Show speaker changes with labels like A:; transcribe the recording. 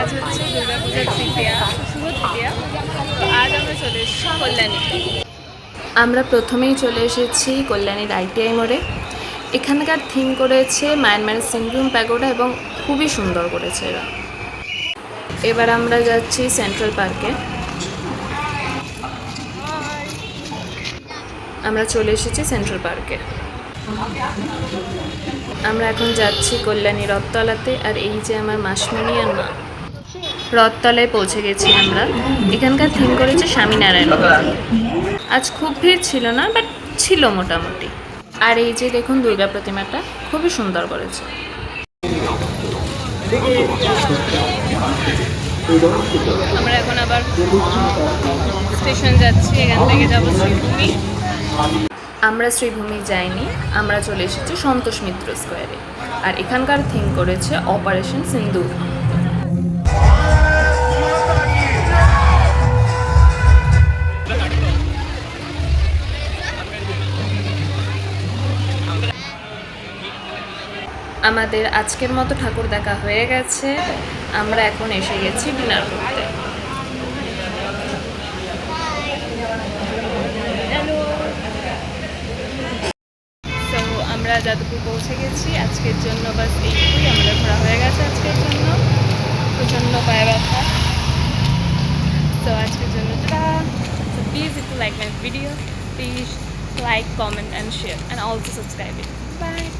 A: আজ হচ্ছে দুর্গাপূজার তৃতীয়া, শুভ তৃতীয়া। তো আজ আমরা চলে এসেছি কল্যাণী। আমরা প্রথমেই চলে এসেছি কল্যাণীর ITI মোড়ে। এখানকার থিম করেছে মায়ানমারের সিংভূম প্যাগোডা এবং খুবই সুন্দর করেছে এরা। এবার আমরা যাচ্ছি সেন্ট্রাল পার্কে। আমরা চলে এসেছি সেন্ট্রাল পার্কে। আমরা এখন যাচ্ছি কল্যাণী রথতলাতে। আর এই যে আমার মাসমণি আর মা, রথতলায় পৌঁছে গেছি আমরা। এখানকার থিম করেছে স্বামীনারায়ণ। আজ খুব ভিড় ছিল না, বাট ছিল মোটামুটি। আর এই যে দেখুন দুর্গা প্রতিমাটা খুবই সুন্দর করেছে। আমরা এখন আবার স্টেশন যাচ্ছি, এখান থেকে যাবো শ্রীভূমি। আমরা শ্রীভূমি যাইনি, আমরা চলে এসেছি সন্তোষ মিত্র স্কোয়ারে। আর এখানকার থিম করেছে অপারেশন সিন্দুর। আমাদের আজকের মতো ঠাকুর দেখা হয়ে গেছে। আমরা এখন এসে গেছি ডিনার করতে। তো আমরা যাদবপুর পৌঁছে গেছি। আজকের জন্য বাস এইটুকুই, আমাদের ঘোরা হয়ে গেছে আজকের জন্য। প্রচণ্ড পায়ে ব্যথা। তো আজকের জন্য so please, if you like my video, please like, comment and share and also subscribe it. Bye.